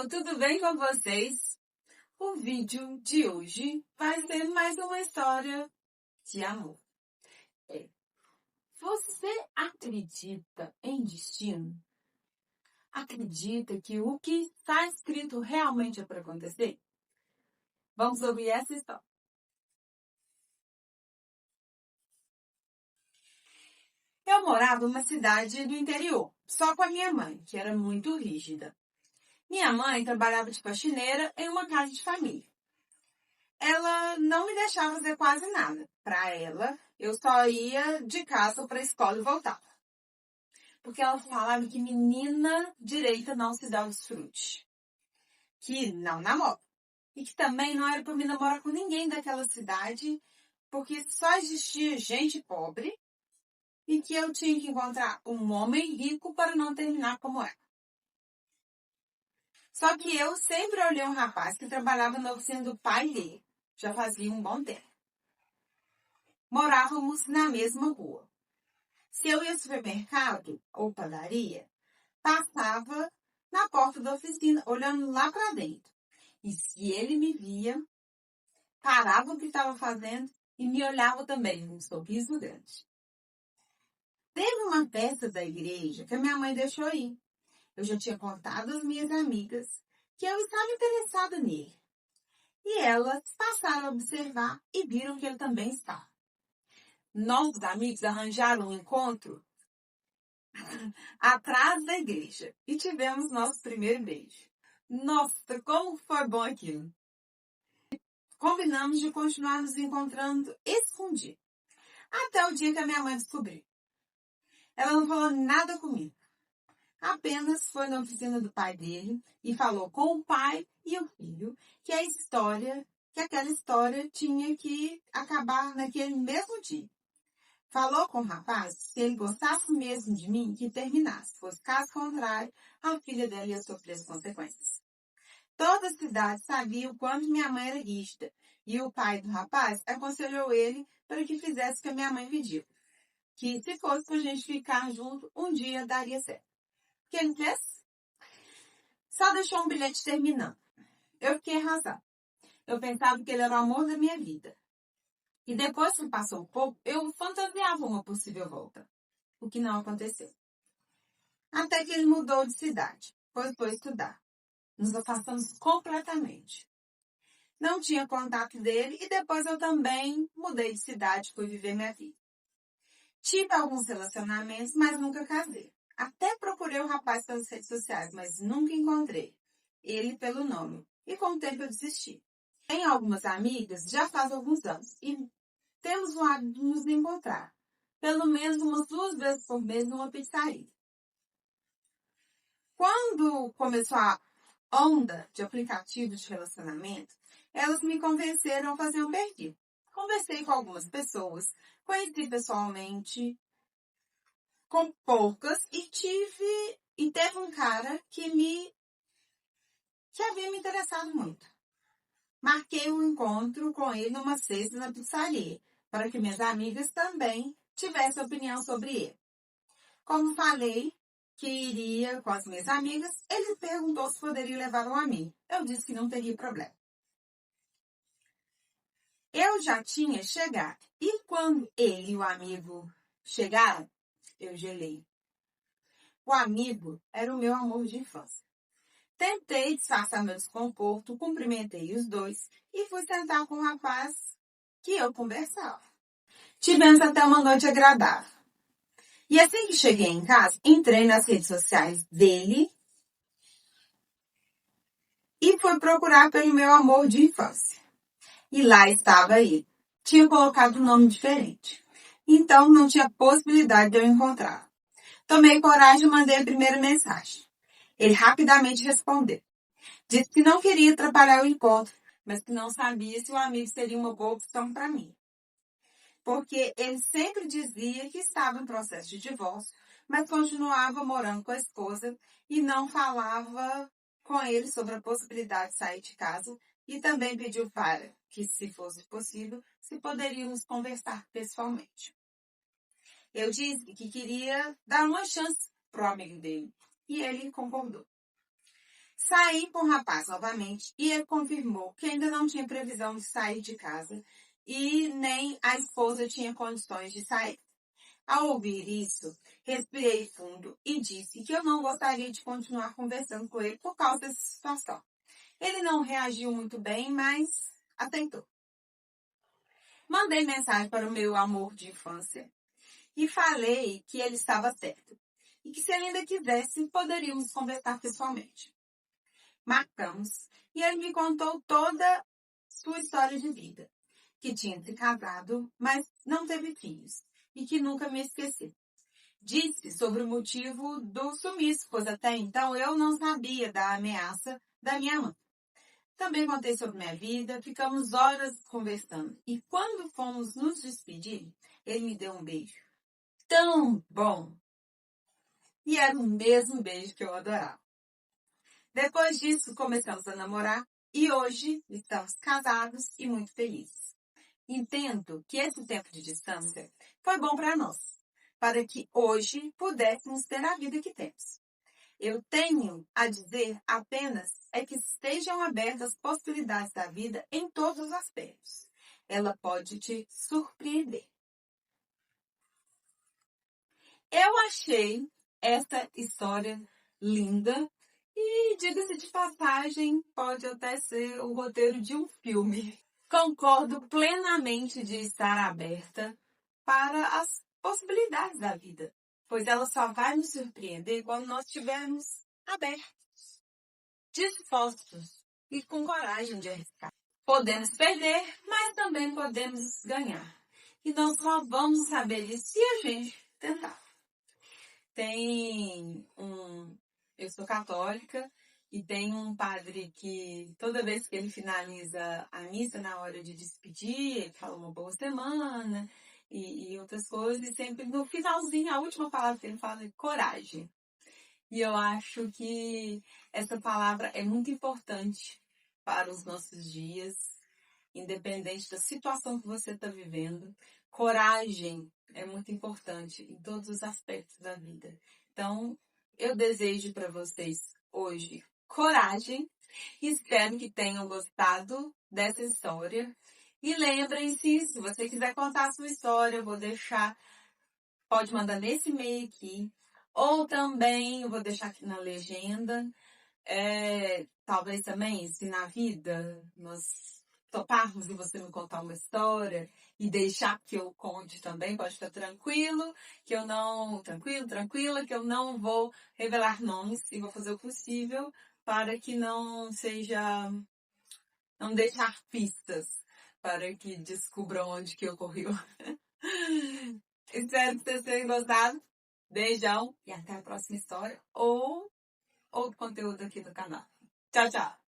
pessoal, tudo bem com vocês? O vídeo de hoje vai ser mais uma história de amor. Você acredita em destino? Acredita que o que está escrito realmente é para acontecer? Vamos ouvir essa história. Eu morava numa cidade do interior, só com a minha mãe, que era muito rígida. Minha mãe trabalhava de faxineira em uma casa de família. Ela não me deixava fazer quase nada. Para ela, eu só ia de casa para a escola e voltava. Porque ela falava que menina direita não se dá os frutos. Que não namora. E que também não era para me namorar com ninguém daquela cidade, porque só existia gente pobre e que eu tinha que encontrar um homem rico para não terminar como ela. Só que eu sempre olhei um rapaz que trabalhava na oficina do pai dele. Já fazia um bom tempo. Morávamos na mesma rua. Se eu ia ao supermercado ou padaria, passava na porta da oficina, olhando lá para dentro. E se ele me via, parava o que estava fazendo e me olhava também, com um sorriso grande. Teve uma festa da igreja que a minha mãe deixou ir. Eu já tinha contado às minhas amigas que eu estava interessada nele. E elas passaram a observar e viram que ele também estava. Nossos amigos arranjaram um encontro atrás da igreja e tivemos nosso primeiro beijo. Nossa, como foi bom aquilo! Combinamos de continuar nos encontrando escondido, até o dia que a minha mãe descobriu. Ela não falou nada comigo, apenas foi na oficina do pai dele e falou com o pai e o filho que aquela história tinha que acabar naquele mesmo dia. Falou com o rapaz que se ele gostasse mesmo de mim, que terminasse. Fosse caso contrário, a filha dela ia sofrer as consequências. Toda a cidade sabia o quanto minha mãe era rígida. E o pai do rapaz aconselhou ele para que fizesse o que a minha mãe pediu. Que se fosse para a gente ficar junto, um dia daria certo. O que ele fez? Só deixou um bilhete terminando. Eu fiquei arrasada. Eu pensava que ele era o amor da minha vida. E depois que passou um pouco, eu fantasiava uma possível volta. O que não aconteceu. Até que ele mudou de cidade, pois foi estudar. Nos afastamos completamente. Não tinha contato dele e depois eu também mudei de cidade, fui viver minha vida. Tive alguns relacionamentos, mas nunca casei. Até procurei o rapaz pelas redes sociais, mas nunca encontrei ele pelo nome. E com o tempo eu desisti. Tenho algumas amigas, já faz alguns anos, e temos o hábito de nos encontrar. Pelo menos umas 2 vezes por mês numa pizzaria. Quando começou a onda de aplicativos de relacionamento, elas me convenceram a fazer um perfil. Conversei com algumas pessoas, conheci pessoalmente, com poucas, e teve um cara que havia me interessado muito. Marquei um encontro com ele numa sexta na pizzaria, para que minhas amigas também tivessem opinião sobre ele. Como falei que iria com as minhas amigas, ele perguntou se poderia levar um amigo. Eu disse que não teria problema. Eu já tinha chegado. E quando ele e o amigo chegaram, eu gelei. O amigo era o meu amor de infância. Tentei disfarçar meu desconforto, cumprimentei os dois e fui sentar com o rapaz que eu conversava. Tivemos até uma noite agradável. E assim que cheguei em casa, entrei nas redes sociais dele e fui procurar pelo meu amor de infância. E lá estava ele. Tinha colocado um nome diferente. Então não tinha possibilidade de eu encontrar. Tomei coragem e mandei a primeira mensagem. Ele rapidamente respondeu. Disse que não queria atrapalhar o encontro, mas que não sabia se o amigo seria uma boa opção para mim. Porque ele sempre dizia que estava em processo de divórcio, mas continuava morando com a esposa e não falava com ele sobre a possibilidade de sair de casa e também pediu para que, se fosse possível, se poderíamos conversar pessoalmente. Eu disse que queria dar uma chance para o amigo dele e ele concordou. Saí com o rapaz novamente e ele confirmou que ainda não tinha previsão de sair de casa e nem a esposa tinha condições de sair. Ao ouvir isso, respirei fundo e disse que eu não gostaria de continuar conversando com ele por causa dessa situação. Ele não reagiu muito bem, mas aceitou. Mandei mensagem para o meu amor de infância e falei que ele estava certo e que se ele ainda quisesse, poderíamos conversar pessoalmente. Marcamos e ele me contou toda sua história de vida, que tinha se casado, mas não teve filhos e que nunca me esqueceu. Disse sobre o motivo do sumiço, pois até então eu não sabia da ameaça da minha mãe. Também contei sobre minha vida, ficamos horas conversando. E quando fomos nos despedir, ele me deu um beijo tão bom. E era o mesmo beijo que eu adorava. Depois disso, começamos a namorar e hoje estamos casados e muito felizes. Entendo que esse tempo de distância foi bom para nós, para que hoje pudéssemos ter a vida que temos. Eu tenho a dizer apenas é que estejam abertas as possibilidades da vida em todos os aspectos. Ela pode te surpreender. Eu achei essa história linda e, diga-se de passagem, pode até ser o roteiro de um filme. Concordo plenamente de estar aberta para as possibilidades da vida, pois ela só vai nos surpreender quando nós estivermos abertos, dispostos e com coragem de arriscar. Podemos perder, mas também podemos ganhar. E nós só vamos saber isso se a gente tentar. Eu sou católica e tem um padre que toda vez que ele finaliza a missa na hora de despedir, ele fala uma boa semana e outras coisas, e sempre no finalzinho, a última palavra que ele fala é coragem. E eu acho que essa palavra é muito importante para os nossos dias, independente da situação que você está vivendo. Coragem é muito importante em todos os aspectos da vida. Então, eu desejo para vocês hoje coragem e espero que tenham gostado dessa história. E lembrem-se, se você quiser contar a sua história, eu vou deixar, pode mandar nesse e-mail aqui, ou também eu vou deixar aqui na legenda. Talvez também, se na vida nós toparmos e você me contar uma história e deixar que eu conte também, pode ficar tranquilo, que eu não, tranquila, que eu não vou revelar nomes e vou fazer o possível para que não deixar pistas para que descubram onde que ocorreu. Espero que vocês tenham gostado. Beijão e até a próxima história ou outro conteúdo aqui do canal. Tchau, tchau!